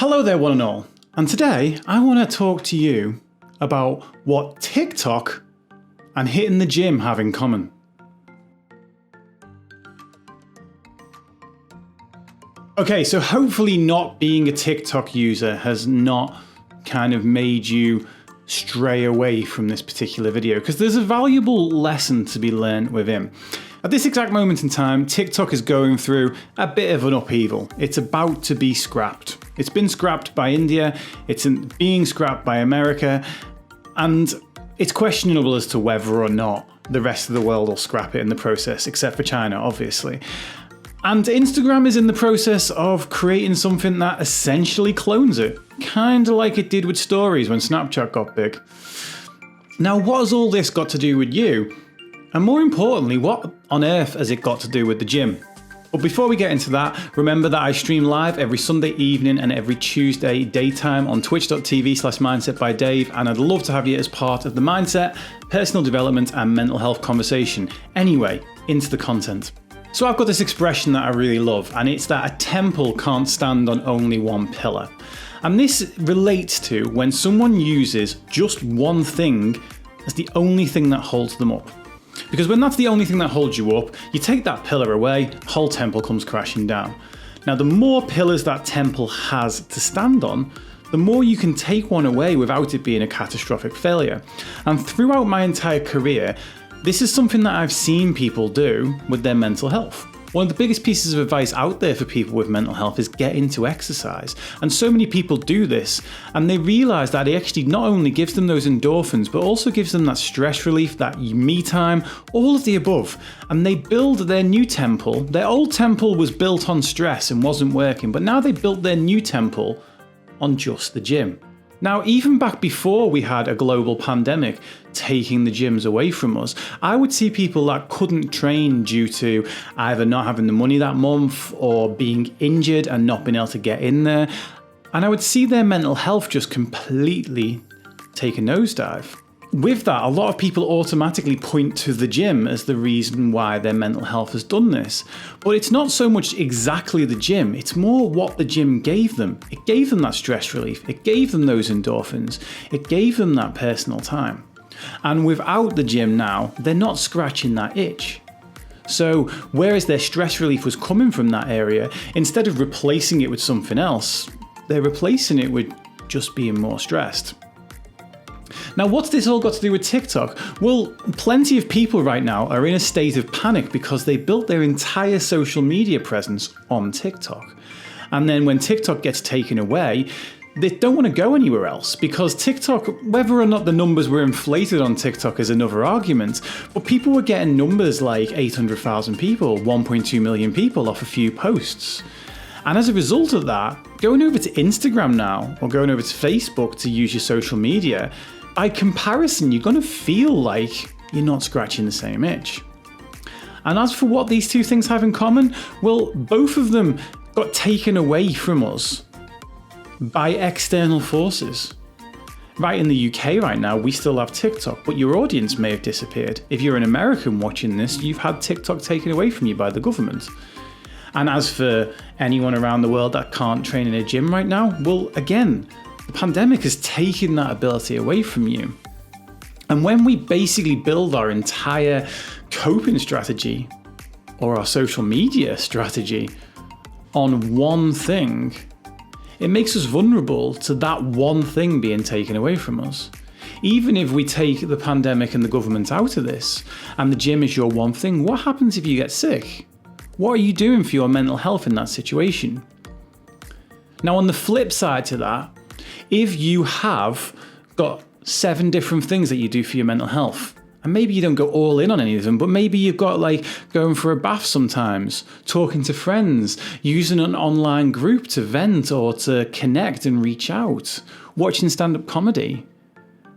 Hello there one and all, and today I want to talk to you about what TikTok and hitting the gym have in common. Okay, so hopefully not being a TikTok user has not kind of made you stray away from this particular video, because there's a valuable lesson to be learned within. At this exact moment in time, TikTok is going through a bit of an upheaval. It's about to be scrapped. It's been scrapped by India, it's being scrapped by America, and it's questionable as to whether or not the rest of the world will scrap it in the process, except for China, obviously. And Instagram is in the process of creating something that essentially clones it, kind of like it did with stories when Snapchat got big. Now, what has all this got to do with you? And more importantly, what on earth has it got to do with the gym? But before we get into that, remember that I stream live every Sunday evening and every Tuesday daytime on twitch.tv/mindsetbydave, and I'd love to have you as part of the mindset, personal development and mental health conversation. Anyway, into the content. So I've got this expression that I really love, and it's that a temple can't stand on only one pillar. And this relates to when someone uses just one thing as the only thing that holds them up. Because when that's the only thing that holds you up, you take that pillar away, the whole temple comes crashing down. Now, the more pillars that temple has to stand on, the more you can take one away without it being a catastrophic failure. And throughout my entire career, this is something that I've seen people do with their mental health. One of the biggest pieces of advice out there for people with mental health is get into exercise. And so many people do this, and they realise that it actually not only gives them those endorphins, but also gives them that stress relief, that me time, all of the above. And they build their new temple. Their old temple was built on stress and wasn't working, but now they built their new temple on just the gym. Now, even back before we had a global pandemic taking the gyms away from us, I would see people that couldn't train due to either not having the money that month or being injured and not being able to get in there. And I would see their mental health just completely take a nosedive. With that, a lot of people automatically point to the gym as the reason why their mental health has done this. But it's not so much exactly the gym, it's more what the gym gave them. It gave them that stress relief, it gave them those endorphins, it gave them that personal time. And without the gym now, they're not scratching that itch. So whereas their stress relief was coming from that area, instead of replacing it with something else, they're replacing it with just being more stressed. Now, what's this all got to do with TikTok? Well, plenty of people right now are in a state of panic because they built their entire social media presence on TikTok. And then when TikTok gets taken away, they don't want to go anywhere else, because TikTok, whether or not the numbers were inflated on TikTok is another argument, but people were getting numbers like 800,000 people, 1.2 million people off a few posts. And as a result of that, going over to Instagram now, or going over to Facebook to use your social media, by comparison, you're going to feel like you're not scratching the same itch. And as for what these two things have in common, well, both of them got taken away from us by external forces. Right, in the UK right now, we still have TikTok, but your audience may have disappeared. If you're an American watching this, you've had TikTok taken away from you by the government. And as for anyone around the world that can't train in a gym right now, well, again, the pandemic has taken that ability away from you. And when we basically build our entire coping strategy or our social media strategy on one thing, it makes us vulnerable to that one thing being taken away from us. Even if we take the pandemic and the government out of this, and the gym is your one thing, what happens if you get sick? What are you doing for your mental health in that situation? Now, on the flip side to that, if you have got 7 different things that you do for your mental health, and maybe you don't go all in on any of them, but maybe you've got like going for a bath sometimes, talking to friends, using an online group to vent or to connect and reach out, watching stand-up comedy,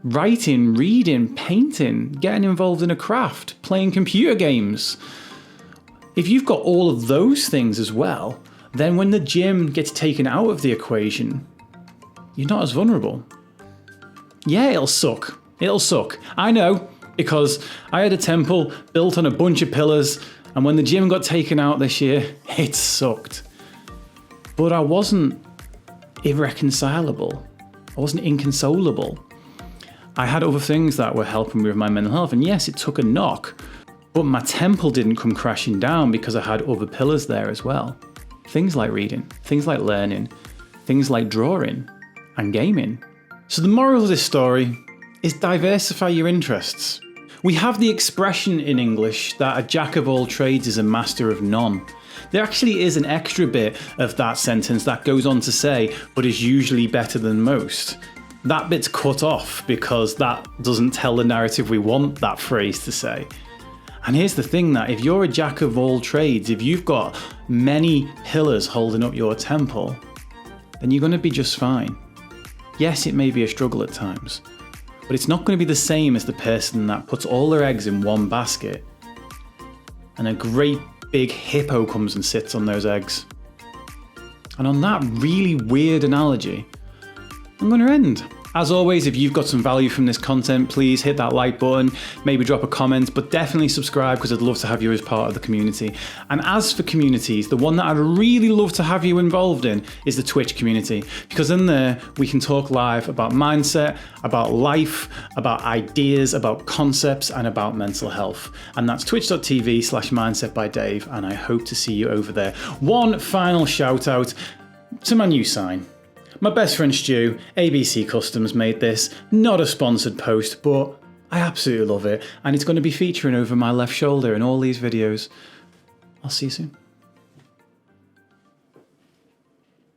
writing, reading, painting, getting involved in a craft, playing computer games. If you've got all of those things as well, then when the gym gets taken out of the equation, you're not as vulnerable. Yeah, it'll suck. It'll suck. I know, because I had a temple built on a bunch of pillars, and when the gym got taken out this year, it sucked. But I wasn't irreconcilable. I wasn't inconsolable. I had other things that were helping me with my mental health, and yes, it took a knock, but my temple didn't come crashing down because I had other pillars there as well. Things like reading, things like learning, things like drawing and gaming. So the moral of this story is diversify your interests. We have the expression in English that a jack of all trades is a master of none. There actually is an extra bit of that sentence that goes on to say, but is usually better than most. That bit's cut off because that doesn't tell the narrative we want that phrase to say. And here's the thing, that if you're a jack of all trades, if you've got many pillars holding up your temple, then you're going to be just fine. Yes, it may be a struggle at times, but it's not going to be the same as the person that puts all their eggs in one basket and a great big hippo comes and sits on those eggs. And on that really weird analogy, I'm going to end. As always, if you've got some value from this content, please hit that like button, maybe drop a comment, but definitely subscribe because I'd love to have you as part of the community. And as for communities, the one that I'd really love to have you involved in is the Twitch community, because in there we can talk live about mindset, about life, about ideas, about concepts, and about mental health. And that's twitch.tv/mindsetbydave, and I hope to see you over there. One final shout out to my new sign. My best friend Stu, ABC Customs, made this. Not a sponsored post, but I absolutely love it. And it's going to be featuring over my left shoulder in all these videos. I'll see you soon.